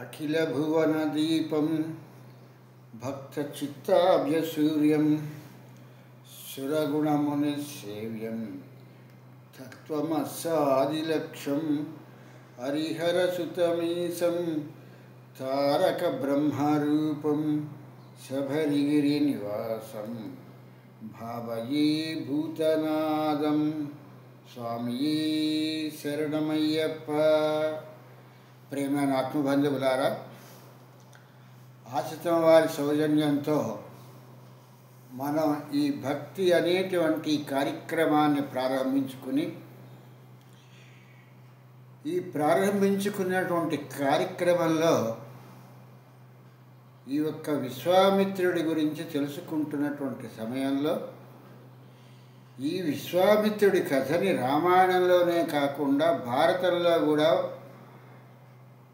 అఖిల భువన దీపం భక్త చిత్తాభ్యసూర్యం సురగుణముని సేవ్యం తత్వమస్సాదిలక్ష్యం హరిహరసుతమీశం తారక బ్రహ్మరూపం శబరిగిరి నివాసం భావయే భూతనాదం స్వామియే శరణమయ్యప్ప. ప్రేమైన ఆత్మబంధువులారా, ఆశ్రితం వారి సౌజన్యంతో మనం ఈ భక్తి అనేటువంటి కార్యక్రమాన్ని ప్రారంభించుకున్నటువంటి కార్యక్రమంలో ఈ యొక్క విశ్వామిత్రుడి గురించి తెలుసుకుంటున్నటువంటి సమయంలో ఈ విశ్వామిత్రుడి కథని రామాయణంలోనే కాకుండా భారతంలో కూడా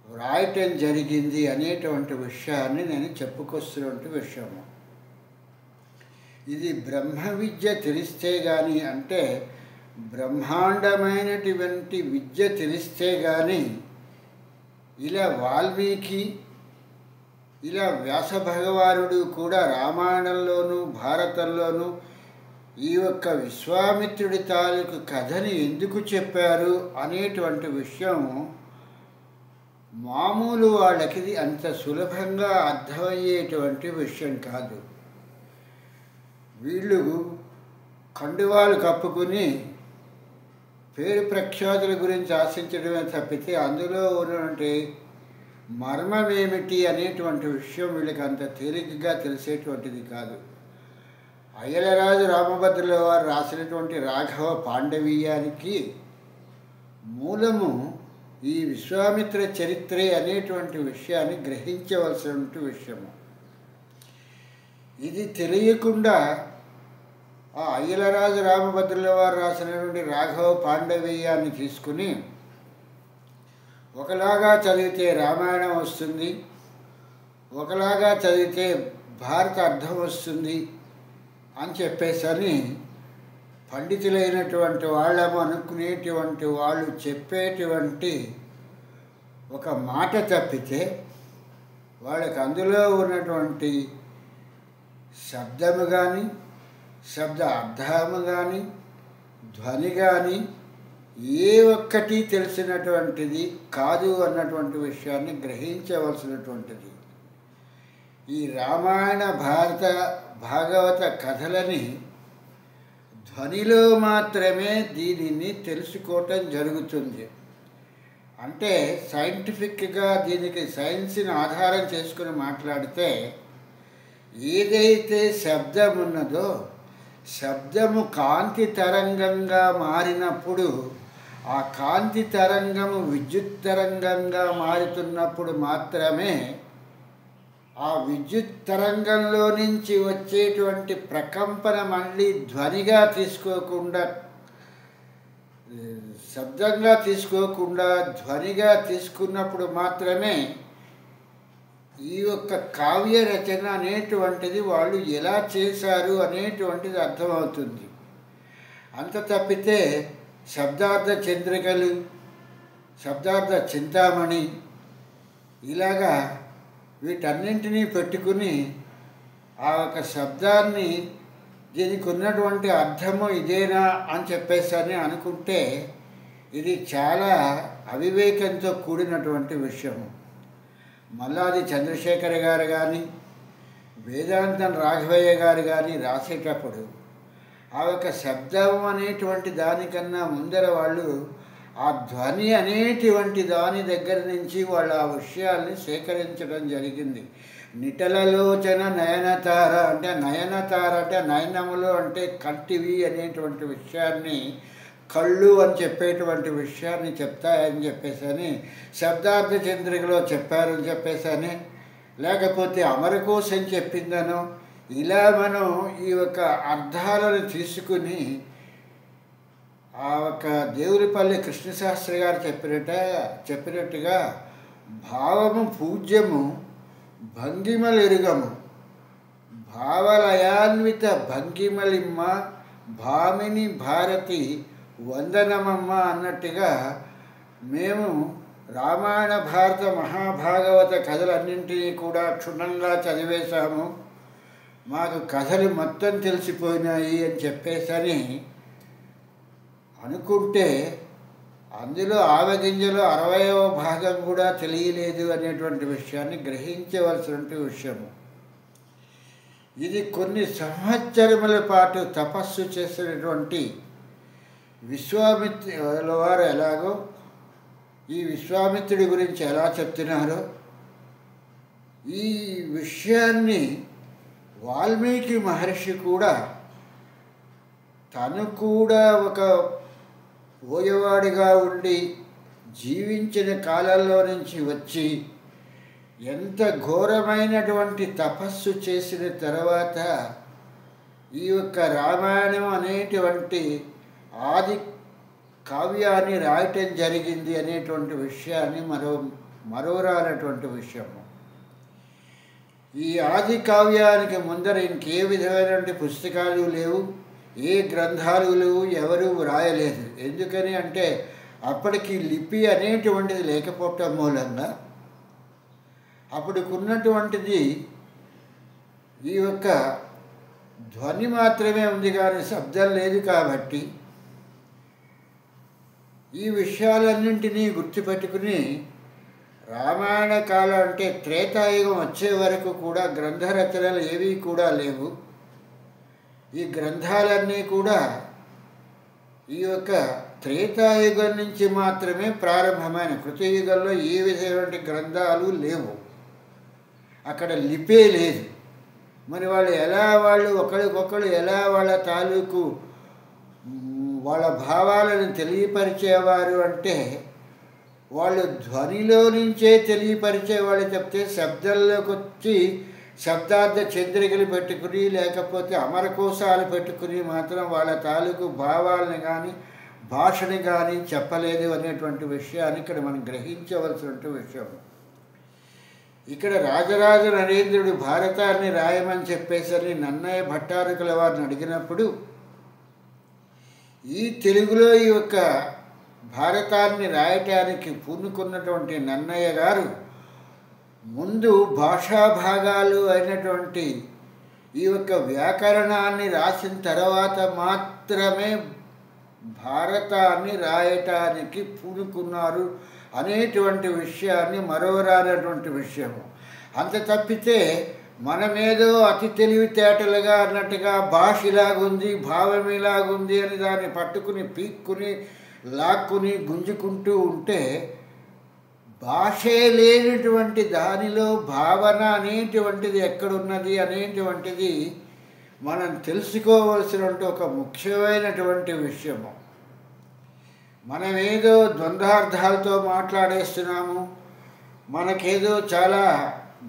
వ్రాయటం జరిగింది అనేటువంటి విషయాన్ని నేను చెప్పుకొస్తున్నటువంటి విషయము. ఇది బ్రహ్మ విద్య తెలిస్తే కానీ, అంటే బ్రహ్మాండమైనటువంటి విద్య తెలిస్తే కానీ ఇలా వాల్మీకి, ఇలా వ్యాస భగవానుడు కూడా రామాయణంలోనూ భారతంలోనూ ఈ యొక్క విశ్వామిత్రుడి తాలూకు కథని ఎందుకు చెప్పారు అనేటువంటి విషయం మామూలు వాళ్ళకి అంత సులభంగా అర్థమయ్యేటువంటి విషయం కాదు. వీళ్ళు కండువాలు కప్పుకుని పేరు ప్రఖ్యాతుల గురించి ఆశించడమే తప్పితే అందులో ఉన్నటువంటి మర్మం ఏమిటి అనేటువంటి విషయం వీళ్ళకి అంత తేలికగా తెలిసేటువంటిది కాదు. అయ్యలరాజు రామభద్రుల వారు రాసినటువంటి రాఘవ పాండవీయానికి మూలము ఈ విశ్వామిత్ర చరిత్రే అనేటువంటి విషయాన్ని గ్రహించవలసినటువంటి విషయము. ఇది తెలియకుండా ఆ అయ్యలరాజు రామభద్రుల వారు రాసినటువంటి రాఘవ పాండవీయాన్ని తీసుకుని ఒకలాగా చదివితే రామాయణం వస్తుంది, ఒకలాగా చదివితే భారత అర్థం వస్తుంది అని చెప్పేసని పండితులైనటువంటి వాళ్ళము అనుకునేటువంటి వాళ్ళు చెప్పేటువంటి ఒక మాట తప్పితే వాళ్ళకి అందులో ఉన్నటువంటి శబ్దము కానీ, శబ్ద అర్థము కానీ, ధ్వని కానీ ఏ ఒక్కటి తెలిసినటువంటిది కాదు అన్నటువంటి విషయాన్ని గ్రహించవలసినటువంటిది. ఈ రామాయణ భాగవత కథలని ధ్వనిలో మాత్రమే దీనిని తెలుసుకోవటం జరుగుతుంది. అంటే సైంటిఫిక్గా దీనికి సైన్స్ని ఆధారం చేసుకుని మాట్లాడితే ఏదైతే శబ్దం ఉన్నదో శబ్దము కాంతి తరంగంగా మారినప్పుడు ఆ కాంతి తరంగము విద్యుత్ తరంగంగా మారుతున్నప్పుడు మాత్రమే ఆ విద్యుత్ తరంగంలో నుంచి వచ్చేటువంటి ప్రకంపన మళ్ళీ ధ్వనిగా తీసుకోకుండా, శబ్దంగా తీసుకోకుండా ధ్వనిగా తీసుకున్నప్పుడు మాత్రమే ఈ యొక్క కావ్య రచన అనేటువంటిది వాళ్ళు ఎలా చేశారు అనేటువంటిది అర్థమవుతుంది. అంత తప్పితే శబ్దార్థ చంద్రికలు, శబ్దార్థ చింతామణి ఇలాగా వీటన్నింటినీ పెట్టుకుని ఆ యొక్క శబ్దాన్ని దీనికి ఉన్నటువంటి అర్థము ఇదేనా అని చెప్పేసి అనుకుంటే ఇది చాలా అవివేకంతో కూడినటువంటి విషయము. మల్లాది చంద్రశేఖర్ గారు కానీ, వేదాంతం రాఘవయ్య గారు కానీ రాసేటప్పుడు ఆ యొక్క శబ్దం అనేటువంటి దానికన్నా ముందర వాళ్ళు ఆ ధ్వని అనేటువంటి దాని దగ్గర నుంచి వాళ్ళు ఆ విషయాల్ని సేకరించడం జరిగింది. నిటలలోచన నయనతార అంటే నయనతార అంటే నయనములు అంటే కంటివి అనేటువంటి విషయాన్ని, కళ్ళు అని చెప్పేటువంటి విషయాన్ని చెప్తాయని చెప్పేసని శబ్దార్థ చంద్రికలో చెప్పారని చెప్పేసని, లేకపోతే అమరకోశ అని చెప్పిందనో ఇలా మనం ఈ యొక్క అర్థాలను తీసుకుని ఆ ఒక దేవులపల్లి కృష్ణశాస్త్రి గారు చెప్పినట్టుగా భావము పూజ్యము భంగిమలెరుగము భావలయాన్విత భంగిమలిమ్మ భామిని భారతి వందనమమ్మ అన్నట్టుగా మేము రామాయణ భారత మహాభాగవత కథలన్నింటినీ కూడా క్షుణ్ణంగా చదివేశాము, మాకు కథలు మొత్తం తెలిసిపోయినాయి అని చెప్పేసని అనుకుంటే అందులో ఆవగింజలో 60వ భాగం కూడా తెలియలేదు అనేటువంటి విషయాన్ని గ్రహించవలసినటువంటి విషయము. ఇది కొన్ని సంవత్సరముల పాటు తపస్సు చేసినటువంటి విశ్వామిత్రుల వారు ఎలాగో ఈ విశ్వామిత్రుడి గురించి ఎలా చెప్తున్నారో ఈ విషయాన్ని వాల్మీకి మహర్షి కూడా తను కూడా ఒక పోయేవాడిగా ఉండి జీవించిన కాలంలో నుంచి వచ్చి ఎంత ఘోరమైనటువంటి తపస్సు చేసిన తర్వాత ఈ యొక్క రామాయణం అనేటువంటి ఆది కావ్యాన్ని రాయటం జరిగింది అనేటువంటి విషయాన్ని మరోరానటువంటి విషయము. ఈ ఆది కావ్యానికి ముందర ఇంకే విధమైనటువంటి పుస్తకాలు లేవు, ఏ గ్రంథాలు లేవు, ఎవరూ వ్రాయలేదు. ఎందుకని అంటే అప్పటికి లిపి అనేటువంటిది లేకపోవటం మూలంగా అప్పటికున్నటువంటిది ఈ యొక్క ధ్వని మాత్రమే ఉంది కానీ శబ్దం లేదు. కాబట్టి ఈ విషయాలన్నింటినీ గుర్తుపెట్టుకుని రామాయణ కాలం అంటే త్రేతాయుగం వచ్చే వరకు కూడా గ్రంథ రచనలు ఏవీ కూడా లేవు. ఈ గ్రంథాలన్నీ కూడా ఈ యొక్క త్రేతాయుగం నుంచి మాత్రమే ప్రారంభమైన, కృతయుగంలో ఏ విధమైన గ్రంథాలు లేవు, అక్కడ లిపే లేదు. మరి వాళ్ళు ఒకరికొకరు ఎలా వాళ్ళ తాలూకు వాళ్ళ భావాలను తెలియపరిచేవారు అంటే వాళ్ళు ధ్వనిలో నుంచే తెలియపరిచేవాళ్ళు. చెప్తే శబ్దంలోకి వచ్చి శబ్దార్థ చంద్రికలు పెట్టుకుని లేకపోతే అమరకోశాలు పెట్టుకుని మాత్రం వాళ్ళ తాలూకు భావాలను కానీ భాషని కానీ చెప్పలేదు అనేటువంటి విషయాన్ని ఇక్కడ మనం గ్రహించవలసినటువంటి విషయం. ఇక్కడ రాజరాజ నరేంద్రుడు భారతాన్ని రాయమని చెప్పేసరి నన్నయ్య భట్టారకుల వారిని అడిగినప్పుడు ఈ తెలుగులో ఈ యొక్క భారతాన్ని రాయటానికి పూనుకున్నటువంటి నన్నయ్య గారు ముందు భాషా భాగాలు అయినటువంటి ఈ యొక్క వ్యాకరణాన్ని రాసిన తర్వాత మాత్రమే భారతాన్ని రాయటానికి పూనుకున్నారు అనేటువంటి విషయాన్ని మరోరానటువంటి విషయము. అంత తప్పితే మనమేదో అతి తెలివితేటలుగా అన్నట్టుగా భాష ఇలాగుంది, భావం ఇలాగుంది అని దాన్ని పట్టుకుని పీక్కుని లాక్కుని గుంజుకుంటూ ఉంటే భాషే లేనటువంటి దానిలో భావన అనేటువంటిది ఎక్కడున్నది అనేటువంటిది మనం తెలుసుకోవలసినటువంటి ఒక ముఖ్యమైనటువంటి విషయము. మనమేదో ద్వంద్వార్థాలతో మాట్లాడేస్తున్నాము, మనకేదో చాలా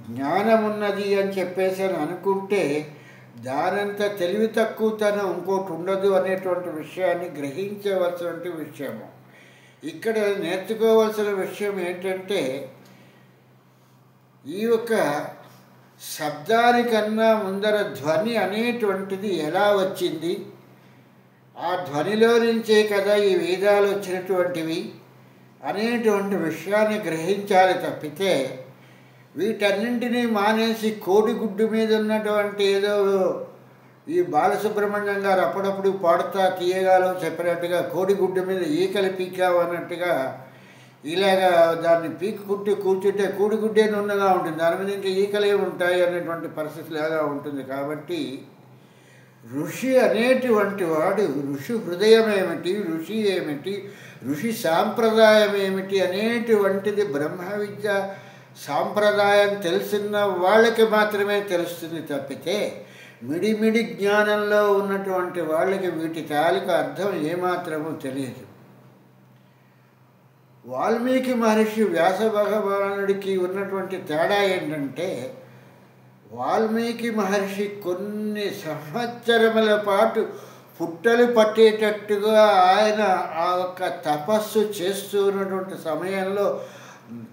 జ్ఞానం ఉన్నది అని చెప్పేసి అని అనుకుంటే దానంత తెలివి తక్కువతనం ఇంకోటి ఉండదు అనేటువంటి విషయాన్ని గ్రహించవలసినటువంటి విషయము. ఇక్కడ నేర్చుకోవాల్సిన విషయం ఏంటంటే ఈ యొక్క శబ్దానికన్నా ముందర ధ్వని అనేటువంటిది ఎలా వచ్చింది, ఆ ధ్వనిలో నుంచే కదా ఈ వేదాలు వచ్చినటువంటివి అనేటువంటి విషయాన్ని గ్రహించాలి. తప్పితే వీటన్నింటినీ మానేసి కోడిగుడ్డు మీద ఉన్నటువంటి ఏదో ఈ బాలసుబ్రహ్మణ్యం గారు అప్పుడప్పుడు పాడుతా తీయగాలో చెప్పినట్టుగా కోడిగుడ్డు మీద ఈకలు పీకావు అన్నట్టుగా ఇలాగా దాన్ని పీక్కుంటూ కూర్చుంటే కోడిగుడ్డే నున్నగా ఉంటుంది, దాని మీద ఇంకా ఈకలే ఉంటాయి అనేటువంటి పరిస్థితి లాగా ఉంటుంది. కాబట్టి ఋషి అనేటువంటి వాడు ఋషి హృదయం ఏమిటి, ఋషి ఏమిటి, ఋషి సాంప్రదాయం ఏమిటి అనేటువంటిది బ్రహ్మ విద్య సాంప్రదాయం తెలిసిన వాళ్ళకి మాత్రమే తెలుస్తుంది. తప్పితే మిడిమిడి జ్ఞానంలో ఉన్నటువంటి వాళ్ళకి వీటి తాలూకు అర్థం ఏమాత్రమూ తెలియదు. వాల్మీకి మహర్షి వ్యాస భగవానుడికి ఉన్నటువంటి తేడా ఏంటంటే వాల్మీకి మహర్షి కొన్ని సంవత్సరముల పాటు పుట్టలు పట్టేటట్టుగా ఆయన ఆ ఒక్క తపస్సు చేస్తూ ఉన్నటువంటి సమయంలో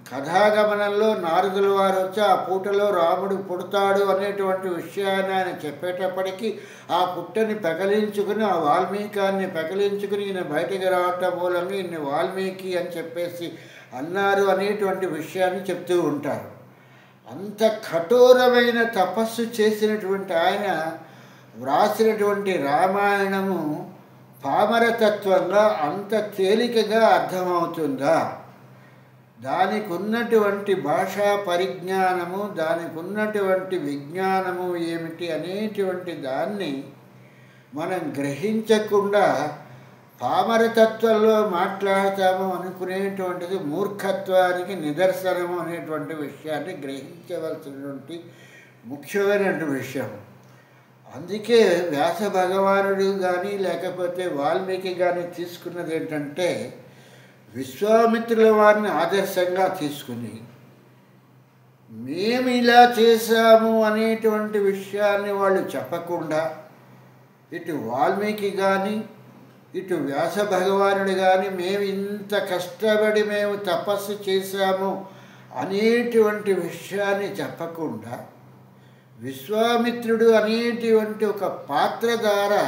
కథాగమనంలో నారదుల వారు వచ్చి ఆ పూటలో రాముడు పుడతాడు అనేటువంటి విషయాన్ని ఆయన చెప్పేటప్పటికీ ఆ పుట్టని పెకలించుకుని ఆ వాల్మీకాన్ని పెకలించుకుని ఈయన బయటికి రావటం మూలంగా ఈయన వాల్మీకి అని చెప్పేసి అన్నారు అనేటువంటి విషయాన్ని చెప్తూ ఉంటారు. అంత కఠోరమైన తపస్సు చేసినటువంటి ఆయన వ్రాసినటువంటి రామాయణము పామరతత్వంగా అంత తేలికగా అర్థమవుతుందా? దానికి ఉన్నటువంటి భాషా పరిజ్ఞానము, దానికి ఉన్నటువంటి విజ్ఞానము ఏమిటి అనేటువంటి దాన్ని మనం గ్రహించకుండా పామరతత్వంలో మాట్లాడతాము అనుకునేటువంటిది మూర్ఖత్వానికి నిదర్శనము అనేటువంటి విషయాన్ని గ్రహించవలసినటువంటి ముఖ్యమైనటువంటి విషయం. అందుకే వ్యాస భగవానుడు కానీ లేకపోతే వాల్మీకి కానీ తీసుకున్నది ఏంటంటే, విశ్వామిత్రుల వారిని ఆదర్శంగా తీసుకుని మేము ఇలా చేశాము అనేటువంటి విషయాన్ని వాళ్ళు చెప్పకుండా, ఇటు వాల్మీకి కానీ ఇటు వ్యాస భగవానుడు కానీ మేము ఇంత కష్టపడి మేము తపస్సు చేశాము అనేటువంటి విషయాన్ని చెప్పకుండా, విశ్వామిత్రుడు అనేటువంటి ఒక పాత్ర ద్వారా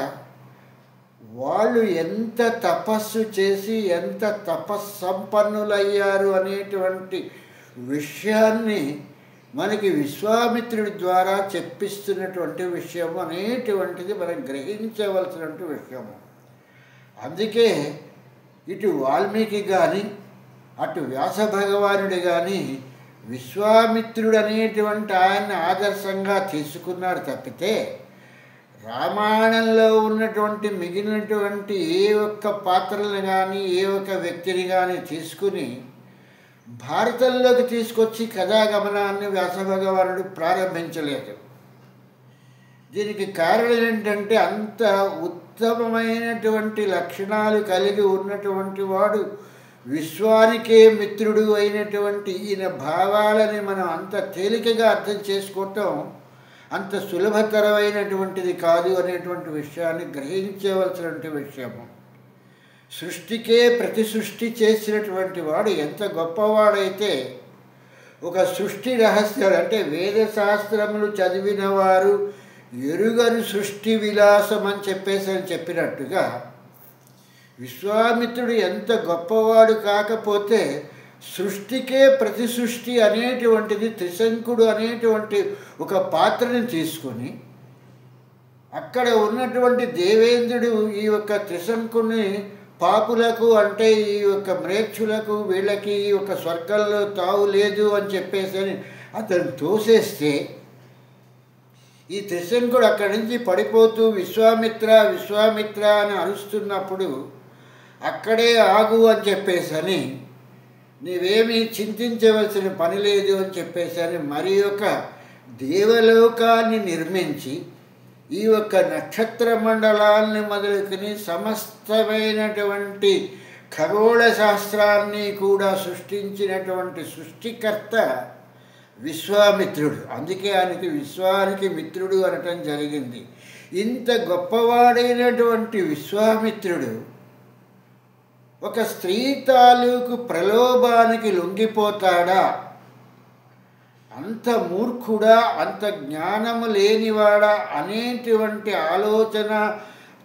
వాళ్ళు ఎంత తపస్సు చేసి ఎంత తపస్సంపన్నులయ్యారు అనేటువంటి విషయాన్ని మనకి విశ్వామిత్రుడి ద్వారా చెప్పిస్తున్నటువంటి విషయం అనేటువంటిది మనం గ్రహించవలసినటువంటి విషయము. అందుకే ఇటు వాల్మీకి కానీ అటు వ్యాస భగవానుడు కానీ విశ్వామిత్రుడు అనేటువంటి ఆయన్ని ఆదర్శంగా తీసుకున్నారు తప్పితే, రామాయణంలో ఉన్నటువంటి మిగిలినటువంటి ఏ ఒక్క పాత్రలను కానీ ఏ ఒక్క వ్యక్తిని కానీ తీసుకుని భారతంలోకి తీసుకొచ్చి కథాగమనాన్ని వ్యాస భగవానుడు ప్రారంభించలేదు. దీనికి కారణం ఏంటంటే, అంత ఉత్తమమైనటువంటి లక్షణాలు కలిగి ఉన్నటువంటి వాడు, విశ్వానికే మిత్రుడు అయినటువంటి ఈయన భావాలని మనం అంత తేలికగా అర్థం చేసుకోవటం అంత సులభతరమైనటువంటిది కాదు అనేటువంటి విషయాన్ని గ్రహించవలసినటువంటి విషయము. సృష్టికే ప్రతి సృష్టి చేసినటువంటి వాడు ఎంత గొప్పవాడైతే, ఒక సృష్టి రహస్యాలు అంటే వేదశాస్త్రములు చదివిన వారు ఎరుగని సృష్టి విలాసం అని చెప్పినట్టుగా, విశ్వామిత్రుడు ఎంత గొప్పవాడు కాకపోతే సృష్టికే ప్రతి సృష్టి అనేటువంటిది త్రిశంకుడు అనేటువంటి ఒక పాత్రని తీసుకొని, అక్కడ ఉన్నటువంటి దేవేంద్రుడు ఈ యొక్క త్రిశంకుని పాపులకు అంటే ఈ యొక్క మ్రేచ్ఛులకు వీళ్ళకి ఈ యొక్క స్వర్గంలో తావు లేదు అని చెప్పేసి అతను తోసేస్తే, ఈ త్రిశంకుడు అక్కడి నుంచి పడిపోతూ విశ్వామిత్ర విశ్వామిత్ర అని అరుస్తున్నప్పుడు, అక్కడే ఆగు అని చెప్పేసని, నీవేమీ చింతించవలసిన పని లేదు అని చెప్పేసని మరి ఒక దేవలోకాన్ని నిర్మించి ఈ యొక్క నక్షత్ర మండలాన్ని మొదలుకొని సమస్తమైనటువంటి ఖగోళ శాస్త్రాన్ని కూడా సృష్టించినటువంటి సృష్టికర్త విశ్వామిత్రుడు. అందుకే ఆయనకి విశ్వానికి మిత్రుడు అనటం జరిగింది. ఇంత గొప్పవాడైనటువంటి విశ్వామిత్రుడు ఒక స్త్రీ తాలూకు ప్రలోభానికి లొంగిపోతాడా? అంత మూర్ఖుడా, అంత జ్ఞానము లేనివాడా అనేటువంటి ఆలోచన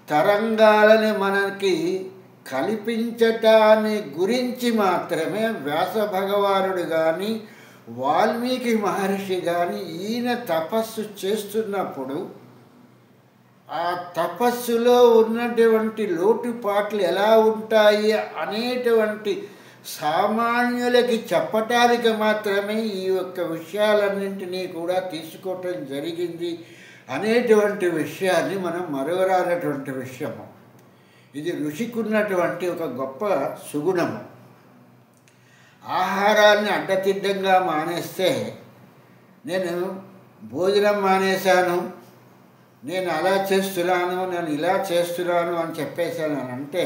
తరంగాలని మనకి కల్పించటాన్ని గురించి మాత్రమే వ్యాస భగవానుడు కానీ వాల్మీకి మహర్షి కానీ ఈయన తపస్సు చేస్తున్నప్పుడు ఆ తపస్సులో ఉన్నటువంటి లోటుపాట్లు ఎలా ఉంటాయి అనేటువంటి సామాన్యులకి చెప్పటానికి మాత్రమే ఈ యొక్క విషయాలన్నింటినీ కూడా తీసుకోవటం జరిగింది అనేటువంటి విషయాన్ని మనం మరువరానటువంటి విషయము. ఇది ఋషికున్నటువంటి ఒక గొప్ప సుగుణము. ఆహారాన్ని అడ్డతిడ్డంగా మానేస్తే, నేను భోజనం మానేశాను, నేను అలా చేస్తున్నాను, నేను ఇలా చేస్తున్నాను అని చెప్పేశాను అని అంటే,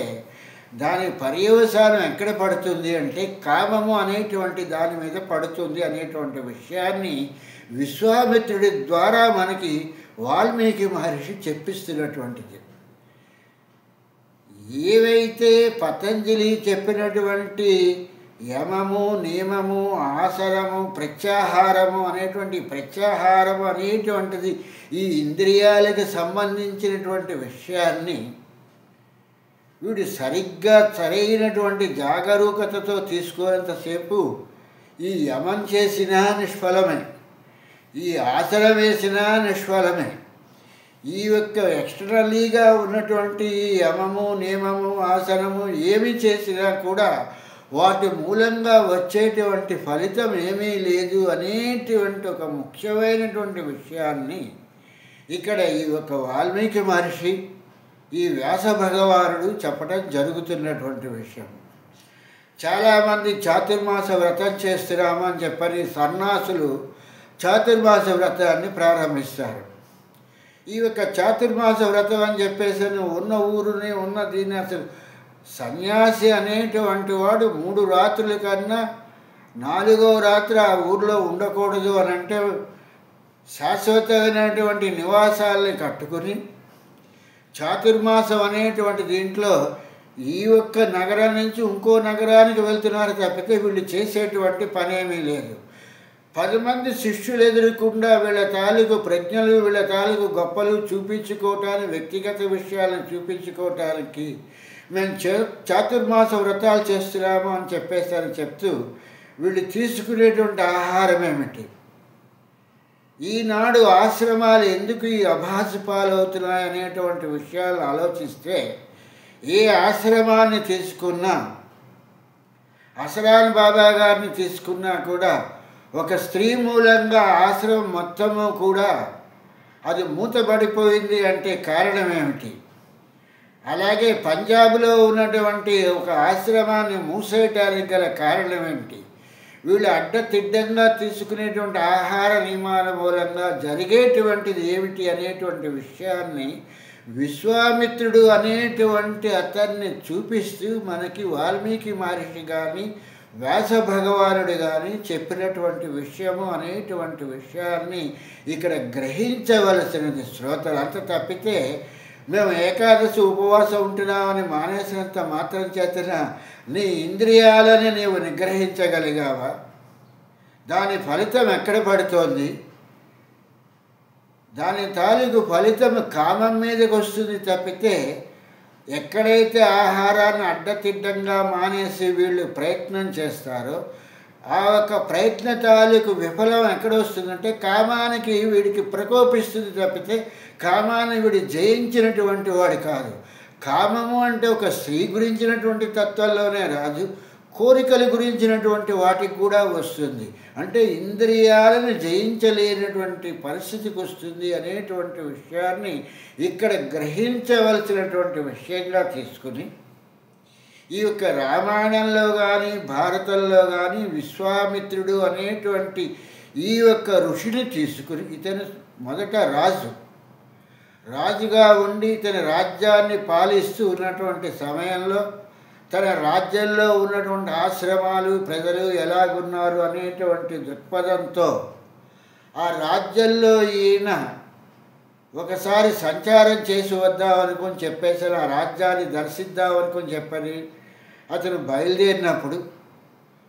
దాని పర్యవసానం ఎక్కడ పడుతుంది అంటే కామము అనేటువంటి దాని మీద పడుతుంది అనేటువంటి విషయాన్ని విశ్వామిత్రుడి ద్వారా మనకి వాల్మీకి మహర్షి చెప్పిస్తున్నటువంటిది. ఏవైతే పతంజలి చెప్పినటువంటి యమము, నియమము, ఆసనము, ప్రత్యాహారము అనేటువంటిది ఈ ఇంద్రియాలకు సంబంధించినటువంటి విషయాన్ని వీడు సరిగ్గా సరైనటువంటి జాగరూకతతో తీసుకోనంతసేపు ఈ యమం చేసినా నిష్ఫలమే, ఈ ఆసనం వేసినా నిష్ఫలమే. ఈ యొక్క ఎక్స్టర్నలీగా ఉన్నటువంటి ఈ యమము నియమము ఆసనము ఏమి చేసినా కూడా వాటి మూలంగా వచ్చేటువంటి ఫలితం ఏమీ లేదు అనేటువంటి ఒక ముఖ్యమైనటువంటి విషయాన్ని ఇక్కడ ఈ ఒక వాల్మీకి మహర్షి ఈ వ్యాస భగవానుడు చెప్పడం జరుగుతున్నటువంటి విషయం. చాలామంది చాతుర్మాస వ్రతం చేస్తున్నామని చెప్పని సన్యాసులు చాతుర్మాస వ్రతాన్ని ప్రారంభిస్తారు. ఈ యొక్క చాతుర్మాస వ్రతం అని చెప్పేసి ఉన్న ఊరుని ఉన్న దీన్ని అసలు సన్యాసి అనేటువంటి వాడు 3 రాత్రుల కన్నా 4వ రాత్రి ఆ ఊరిలో ఉండకూడదు అని అంటే శాశ్వతమైనటువంటి నివాసాలని కట్టుకుని చాతుర్మాసం అనేటువంటి దీంట్లో ఈ ఒక్క నగరం నుంచి ఇంకో నగరానికి వెళ్తున్నారు తప్పితే వీళ్ళు చేసేటువంటి పనేమీ లేదు. 10 మంది శిష్యులు ఎదురకుండా వీళ్ళ తాలూకు ప్రజ్ఞలు వీళ్ళ తాలూకు గొప్పలు చూపించుకోవటానికి వ్యక్తిగత విషయాలను చూపించుకోవటానికి మేము చాతుర్మాస వ్రతాలు చేస్తున్నాము అని చెప్పేస్తారని చెప్తూ వీళ్ళు తీసుకునేటువంటి ఆహారం ఏమిటి, ఈనాడు ఆశ్రమాలు ఎందుకు ఈ అభాసు పాలవుతున్నాయి అనేటువంటి విషయాలు ఆలోచిస్తే ఏ ఆశ్రమాన్ని తీసుకున్నా అసరాన్ బాబా గారిని తీసుకున్నా కూడా ఒక స్త్రీ మూలంగా ఆశ్రమం మొత్తము కూడా అది మూతబడిపోయింది అంటే కారణం ఏమిటి? అలాగే పంజాబ్లో ఉన్నటువంటి ఒక ఆశ్రమాన్ని మూసేయటానికి గల కారణం ఏమిటి? వీళ్ళు అడ్డతిడ్డంగా తీసుకునేటువంటి ఆహార నియమాల మూలంగా జరిగేటువంటిది ఏమిటి అనేటువంటి విషయాన్ని విశ్వామిత్రుడు అనేటువంటి అతన్ని చూపిస్తూ మనకి వాల్మీకి మహర్షి కానీ వ్యాస భగవానుడు కానీ చెప్పినటువంటి విషయము అనేటువంటి విషయాన్ని ఇక్కడ గ్రహించవలసినది శ్రోతలు. అంత తప్పితే మేము ఏకాదశి ఉపవాసం ఉంటున్నామని మానేసినంత మాత్రం చేతన నీ ఇంద్రియాలని నీవు నిగ్రహించగలిగావా? దాని ఫలితం ఎక్కడ పడుతోంది? దాని తాలూకు ఫలితం కామం మీదకి వస్తుంది తప్పితే ఎక్కడైతే ఆహారాన్ని అడ్డతిడ్డంగా మానేసి వీళ్ళు ప్రయత్నం చేస్తారో ఆ యొక్క ప్రయత్న తాలూకు విఫలం ఎక్కడ వస్తుందంటే కామానికి వీడికి ప్రకోపిస్తుంది తప్పితే కామాన్ని వీడి జయించినటువంటి వాడు కాదు. కామము అంటే ఒక స్త్రీ గురించినటువంటి తత్వంలోనే రాదు, కోరికల గురించినటువంటి వాటికి కూడా వస్తుంది. అంటే ఇంద్రియాలను జయించలేనటువంటి పరిస్థితికి వస్తుంది అనేటువంటి విషయాన్ని ఇక్కడ గ్రహించవలసినటువంటి విషయంగా తీసుకుని ఈ యొక్క రామాయణంలో కానీ భారతంలో కానీ విశ్వామిత్రుడు అనేటువంటి ఈ యొక్క ఋషిని తీసుకుని ఇతను మొదట రాజుగా ఉండి తన రాజ్యాన్ని పాలిస్తూ ఉన్నటువంటి సమయంలో తన రాజ్యంలో ఉన్నటువంటి ఆశ్రమాలు ప్రజలు ఎలాగున్నారు అనేటువంటి దృక్పథంతో ఆ రాజ్యంలో ఈయన ఒకసారి సంచారం చేసి వద్దామనుకొని చెప్పేసి ఆ రాజ్యాన్ని దర్శిద్దామనుకొని చెప్పని అతను బయలుదేరినప్పుడు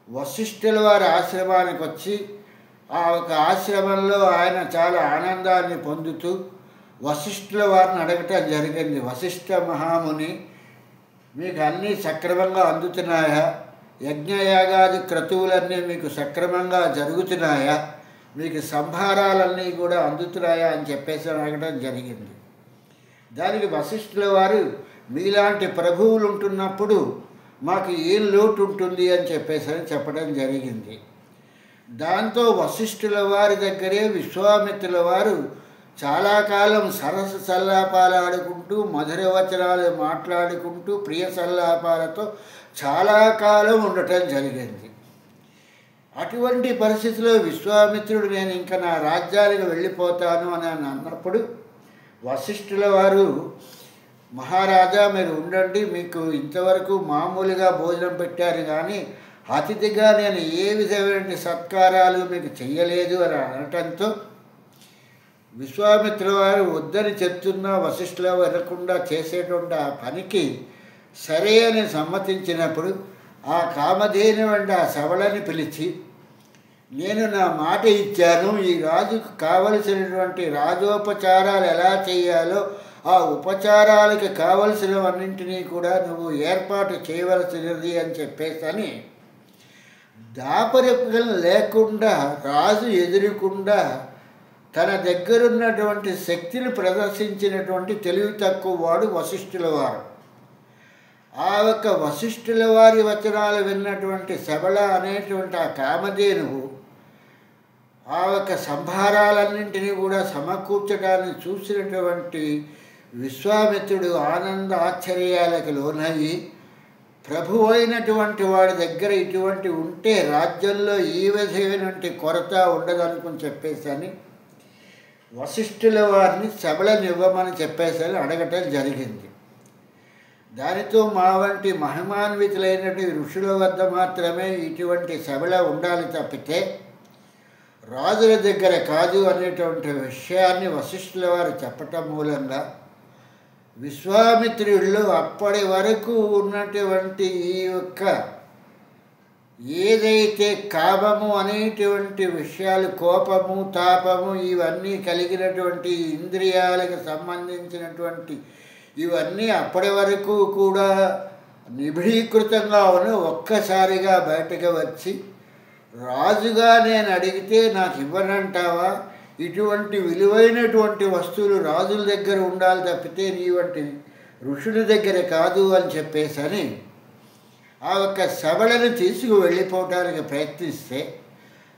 వశిష్ఠుల వారి ఆశ్రమానికి వచ్చి ఆ ఒక ఆశ్రమంలో ఆయన చాలా ఆనందాన్ని పొందుతూ వశిష్ఠుల వారిని అడగటం జరిగింది. వశిష్ఠ మహాముని, మీకు అన్నీ సక్రమంగా అందుతున్నాయా? యజ్ఞయాగాది క్రతువులన్నీ మీకు సక్రమంగా జరుగుతున్నాయా? మీకు సంభారాలన్నీ కూడా అందుతున్నాయా అని చెప్పేసి అడగడం జరిగింది. దానికి వశిష్ఠుల వారు, మీలాంటి ప్రభువులు ఉంటున్నప్పుడు మాకు ఏం లోటు ఉంటుంది అని చెప్పేసి చెప్పడం జరిగింది. దాంతో వశిష్ఠుల వారి దగ్గరే విశ్వామిత్రుల వారు చాలా కాలం సరస సల్లాపాలు ఆడుకుంటూ మధుర వచనాలు మాట్లాడుకుంటూ ప్రియ సల్లాపాలతో చాలా కాలం ఉండటం జరిగింది. అటువంటి పరిస్థితిలో విశ్వామిత్రుడు నేను ఇంకా నా రాజ్యానికి వెళ్ళిపోతాను అని అన్నప్పుడు వశిష్ఠుల వారు, మహారాజా మీరు ఉండండి, మీకు ఇంతవరకు మామూలుగా భోజనం పెట్టారు కానీ అతిథిగా నేను ఏ విధమైన సత్కారాలు మీకు చెయ్యలేదు అని అనటంతో విశ్వామిత్రుల వారు వద్దని చెప్తున్నా వశిష్ఠుల వినకుండా చేసేటువంటి ఆ పనికి సరే అని సమ్మతించినప్పుడు ఆ కామధేను వంటి ఆ సవళని పిలిచి, నేను నా మాట ఇచ్చాను, ఈ రాజుకు కావలసినటువంటి రాజోపచారాలు ఎలా చేయాలో ఆ ఉపచారాలకు కావలసినవన్నింటినీ కూడా నువ్వు ఏర్పాటు చేయవలసినది అని చెప్పేసని దాపరికం లేకుండా రాజు ఎదురకుండా తన దగ్గరున్నటువంటి శక్తిని ప్రదర్శించినటువంటి తెలివి తక్కువ వాడు వశిష్ఠుల వారు. ఆ యొక్క వశిష్ఠుల వారి వచనాలు విన్నటువంటి శబళ అనేటువంటి ఆ కామధేనువు ఆ యొక్క సంభారాలన్నింటినీ కూడా సమకూర్చడాన్ని చూసినటువంటి విశ్వామిత్రుడు ఆనంద ఆశ్చర్యాలకు లోనయ్యి, ప్రభు అయినటువంటి వాడి దగ్గర ఇటువంటి ఉంటే రాజ్యంలో ఈ విధమైనటువంటి కొరత ఉండదనుకుని చెప్పేసని వశిష్ఠుల వారిని శబళనివ్వమని చెప్పేసని అడగటం జరిగింది. దానితో మా వంటి మహిమాన్వితులైనటువంటి ఋషుల వద్ద మాత్రమే ఇటువంటి శబళ ఉండాలి తప్పితే రాజుల దగ్గర కాదు అనేటువంటి విషయాన్ని వశిష్ఠుల వారు చెప్పటం మూలంగా విశ్వామిత్రుల్లో అప్పటి వరకు ఉన్నటువంటి ఈ యొక్క ఏదైతే కామము అనేటువంటి విషయాలు, కోపము, తాపము ఇవన్నీ కలిగినటువంటి ఇంద్రియాలకు సంబంధించినటువంటి ఇవన్నీ అప్పటి వరకు కూడా నిబిడీకృతంగా ఉన్న ఒక్కసారిగా బయటకు వచ్చి, రాజుగా నేను అడిగితే నాకు ఇవ్వనంటావా, ఇటువంటి విలువైనటువంటి వస్తువులు రాజుల దగ్గర ఉండాలి తప్పితే నీ వంటి ఋషుల దగ్గర కాదు అని చెప్పేసని ఆ యొక్క శబళను తీసుకు వెళ్ళిపోవటానికి ప్రయత్నిస్తే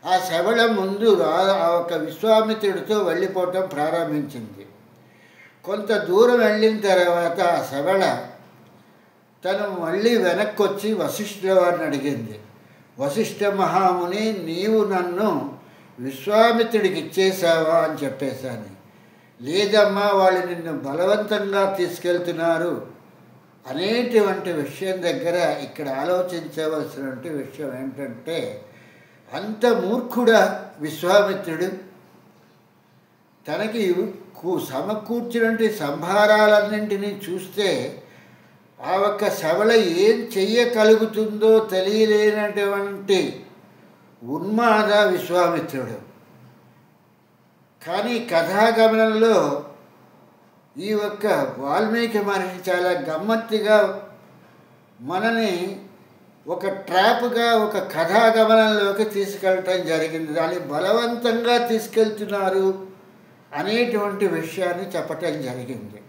ఆ శబళ ముందు ఆ యొక్క విశ్వామిత్రుడితో వెళ్ళిపోవటం ప్రారంభించింది. కొంత దూరం వెళ్ళిన తర్వాత ఆ శబళ తను మళ్ళీ వెనక్కి వచ్చి వశిష్ఠుల వారిని అడిగింది. వశిష్ఠ మహాముని, నీవు నన్ను విశ్వామిత్రుడికి ఇచ్చేసావా అని చెప్పేశాను. లేదమ్మా, వాళ్ళు నిన్ను బలవంతంగా తీసుకెళ్తున్నారు అనేటువంటి విషయం దగ్గర ఇక్కడ ఆలోచించవలసినటువంటి విషయం ఏంటంటే, అంత మూర్ఖుడా విశ్వామిత్రుడు? తనకి సమకూర్చినటువంటి సంభారాలన్నింటినీ చూస్తే ఆ ఒక్క శబళ ఏం చెయ్యగలుగుతుందో తెలియలేనటువంటి ఉన్మాద విశ్వామిత్రుడు. కానీ కథాగమనంలో ఈ ఒక్క వాల్మీకి మహర్షి చాలా గమ్మత్తుగా మనని ఒక ట్రాప్గా ఒక కథాగమనంలోకి తీసుకెళ్ళటం జరిగింది. దాన్ని బలవంతంగా తీసుకెళ్తున్నారు అనేటువంటి విషయాన్ని చెప్పటం జరిగింది.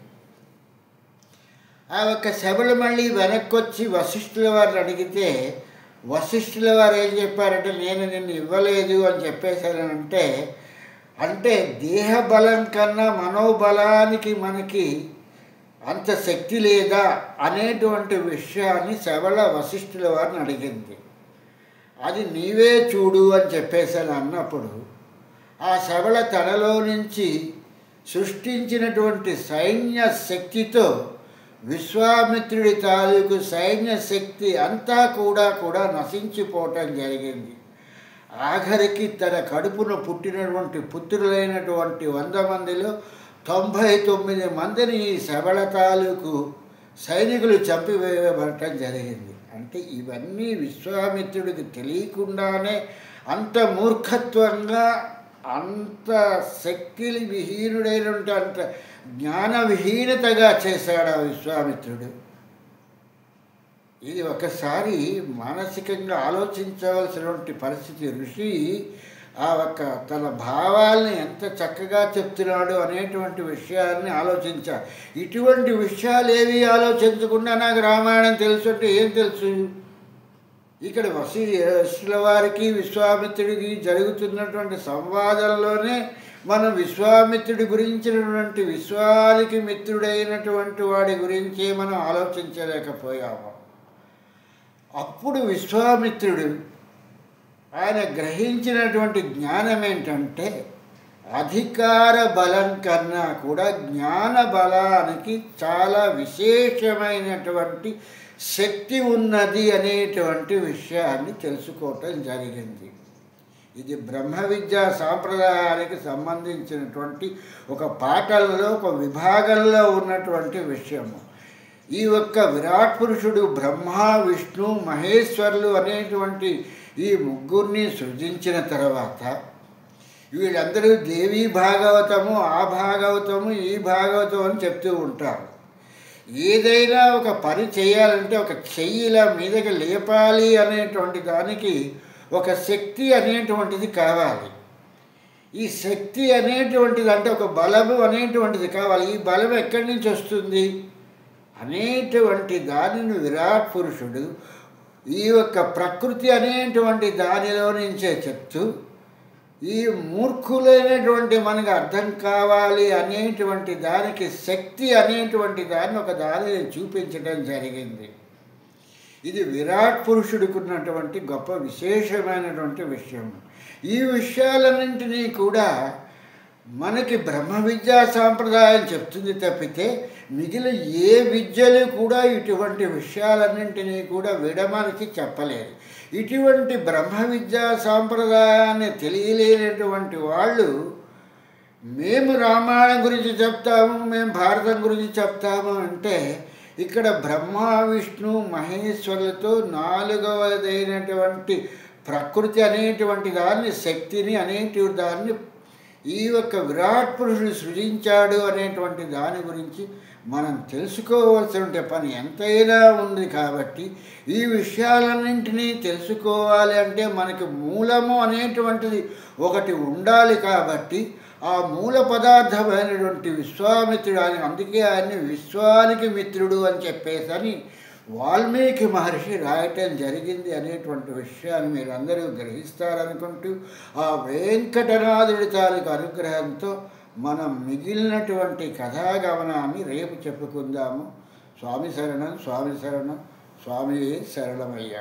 ఆ ఒక్క శబళ మళ్ళీ వెనక్కి వచ్చి వశిష్ఠుల వారిని అడిగితే వశిష్ఠుల వారు ఏం చెప్పారంటే, నేను నిన్ను ఇవ్వలేదు అని చెప్పేశానంటే, అంటే దేహ బలం కన్నా మనోబలానికి మనకి అంత శక్తి లేదా అనేటువంటి విషయాన్ని శబళ వశిష్ఠుల వారిని అడిగింది. అది నీవే చూడు అని చెప్పేశాను అన్నప్పుడు ఆ శబళ తనలో నుంచి సృష్టించినటువంటి సైన్య శక్తితో విశ్వామిత్రుడి తాలూకు సైన్య శక్తి అంతా కూడా నశించిపోవటం జరిగింది. ఆఖరికి తన కడుపున పుట్టినటువంటి పుత్రులైనటువంటి 100 మందిలో 99 మందిని ఈ శబళ తాలూకు సైనికులు చంపివేయబడటం జరిగింది. అంటే ఇవన్నీ విశ్వామిత్రుడికి తెలియకుండానే అంత మూర్ఖత్వంగా, అంత శక్తి విహీనుడైనటువంటి, అంత జ్ఞాన విహీనతగా చేశాడు ఆ విశ్వామిత్రుడు. ఇది ఒకసారి మానసికంగా ఆలోచించవలసినటువంటి పరిస్థితి. ఋషి ఆ ఒక్క తన భావాల్ని ఎంత చక్కగా చెప్తున్నాడు అనేటువంటి విషయాన్ని ఆలోచించాలి. ఇటువంటి విషయాలు ఏవి ఆలోచించకుండా నాకు రామాయణం తెలుసు అంటే ఏం తెలుసు? ఇక్కడ వశిష్ఠుల వారికి విశ్వామిత్రుడికి జరుగుతున్నటువంటి సంవాదంలోనే మనం విశ్వామిత్రుడి గురించినటువంటి, విశ్వానికి మిత్రుడైనటువంటి వాడి గురించి మనం ఆలోచించలేకపోయాము. అప్పుడు విశ్వామిత్రుడు ఆయన గ్రహించినటువంటి జ్ఞానం ఏంటంటే, అధికార బలం కన్నా కూడా జ్ఞాన బలానికి చాలా విశేషమైనటువంటి శక్తి ఉన్నది అనేటువంటి విషయాన్ని తెలుసుకోవటం జరిగింది. ఇది బ్రహ్మ విద్యా సాంప్రదాయానికి సంబంధించినటువంటి ఒక పాఠంలో, ఒక విభాగంలో ఉన్నటువంటి విషయము. ఈ ఒక్క విరాట్ పురుషుడు బ్రహ్మ, విష్ణు, మహేశ్వరులు అనేటువంటి ఈ ముగ్గురిని సృజించిన తర్వాత వీళ్ళందరూ దేవీ భాగవతము, ఆ భాగవతము, ఈ భాగవతం అని చెప్తూ ఉంటారు. ఏదైనా ఒక పని చేయాలంటే ఒక చెయ్యి ఇలా మీదకి లేపాలి అనేటువంటి దానికి ఒక శక్తి అనేటువంటిది కావాలి. ఈ శక్తి అనేటువంటిది అంటే ఒక బలము అనేటువంటిది కావాలి. ఈ బలం ఎక్కడి నుంచి వస్తుంది అనేటువంటి దానిని విరాట్ పురుషుడు ఈ యొక్క ప్రకృతి అనేటువంటి దానిలో నుంచే చెప్తూ, ఈ మూర్ఖులైనటువంటి మనకు అర్థం కావాలి అనేటువంటి దానికి శక్తి అనేటువంటి దాన్ని ఒక దానిని చూపించడం జరిగింది. ఇది విరాట్ పురుషుడికున్నటువంటి గొప్ప విశేషమైనటువంటి విషయం. ఈ విషయాలన్నింటినీ కూడా మనకి బ్రహ్మ విద్యా సాంప్రదాయం చెప్తుంది తప్పితే మిగిలిన ఏ విద్యలు కూడా ఇటువంటి విషయాలన్నింటినీ కూడా విడమనికి చెప్పలేదు. ఇటువంటి బ్రహ్మ విద్యా సాంప్రదాయాన్ని తెలియలేనటువంటి వాళ్ళు మేము రామాయణం గురించి చెప్తాము, మేము భారతం గురించి చెప్తాము అంటే ఇక్కడ బ్రహ్మ విష్ణు మహేశ్వరులతో నాలుగవదైనటువంటి ప్రకృతి అనేటువంటి దాన్ని, శక్తిని అనేటువంటి దాన్ని ఈ యొక్క విరాట్ పురుషుడు సృజించాడు అనేటువంటి దాని గురించి మనం తెలుసుకోవాల్సిన పని ఎంతైనా ఉంది. కాబట్టి ఈ విషయాలన్నింటినీ తెలుసుకోవాలి అంటే మనకి మూలము అనేటువంటిది ఒకటి ఉండాలి. కాబట్టి ఆ మూల పదార్థమైనటువంటి విశ్వామిత్రుడు అని, అందుకే ఆయన్ని విశ్వానికి మిత్రుడు అని చెప్పేసని వాల్మీకి మహర్షి రాయటం జరిగింది అనేటువంటి విషయాన్ని మీరు అందరూ గ్రహిస్తారనుకుంటూ ఆ వెంకటనాథుడి తాలూకు అనుగ్రహంతో మనం మిగిలినటువంటి కథాగమనాన్ని రేపు చెప్పుకుందాము. స్వామి శరణం, స్వామి శరణం, స్వామియే శరణమయ్య.